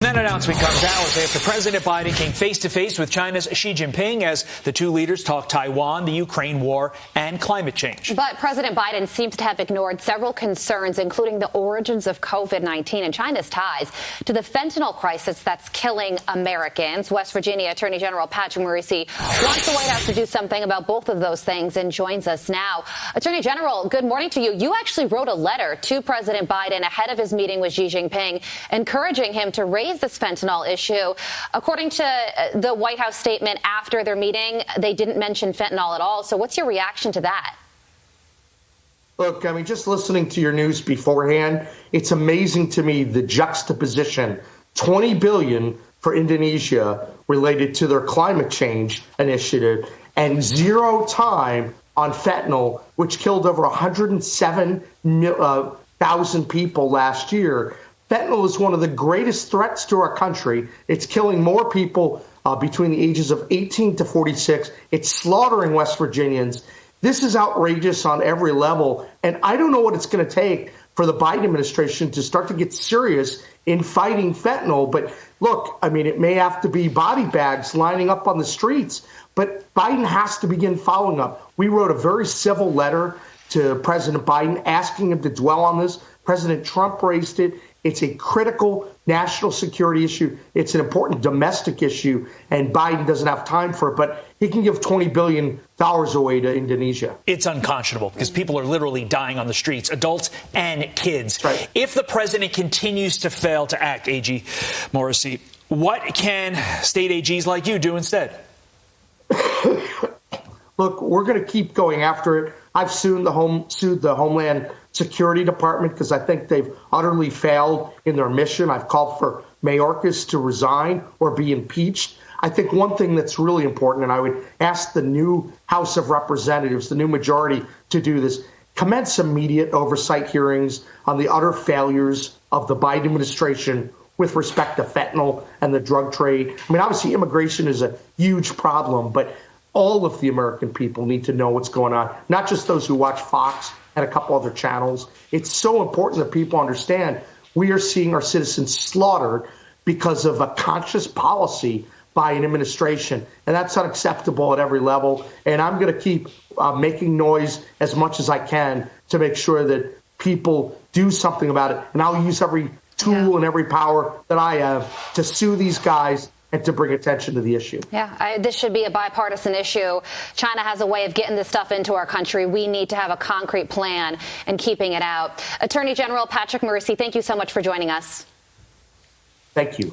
That announcement comes hours after President Biden came face-to-face with China's Xi Jinping as the two leaders talked Taiwan, the Ukraine war, and climate change. But President Biden seems to have ignored several concerns, including the origins of COVID-19 and China's ties to the fentanyl crisis that's killing Americans. West Virginia Attorney General Patrick Morrisey wants the White House to do something about both of those things and joins us now. Attorney General, good morning to you. You actually wrote a letter to President Biden ahead of his meeting with Xi Jinping, encouraging him to raise this fentanyl issue. According to the White House statement after their meeting, they didn't mention fentanyl at all. So what's your reaction to that? Look, I mean, just listening to your news beforehand, it's amazing to me the juxtaposition. $20 billion for Indonesia related to their climate change initiative and zero time on fentanyl, which killed over 107,000 people last year. Fentanyl is one of the greatest threats to our country. It's killing more people between the ages of 18 to 46. It's slaughtering West Virginians. This is outrageous on every level. And I don't know what it's going to take for the Biden administration to start to get serious in fighting fentanyl. But look, I mean, it may have to be body bags lining up on the streets, but Biden has to begin following up. We wrote a very civil letter to President Biden asking him to dwell on this. President Trump raised it. It's a critical national security issue. It's an important domestic issue, and Biden doesn't have time for it, but he can give $20 billion away to Indonesia. It's unconscionable because people are literally dying on the streets, adults and kids. Right. If the president continues to fail to act, AG Morrisey, what can state AGs like you do instead? Look, we're going to keep going after it. I've sued the Homeland Security Department because I think they've utterly failed in their mission. I've called for Mayorkas to resign or be impeached. I think one thing that's really important, and I would ask the new House of Representatives, the new majority, to do this, commence immediate oversight hearings on the utter failures of the Biden administration with respect to fentanyl and the drug trade. I mean, obviously, immigration is a huge problem, but all of the American people need to know what's going on, not just those who watch Fox and a couple other channels. It's so important that people understand we are seeing our citizens slaughtered because of a conscious policy by an administration, and that's unacceptable at every level. And I'm going to keep making noise as much as I can to make sure that people do something about it. And I'll use every tool and every power that I have to sue these guys and to bring attention to the issue. Yeah, this should be a bipartisan issue. China has a way of getting this stuff into our country. We need to have a concrete plan and keeping it out. Attorney General Patrick Morrisey, thank you so much for joining us. Thank you.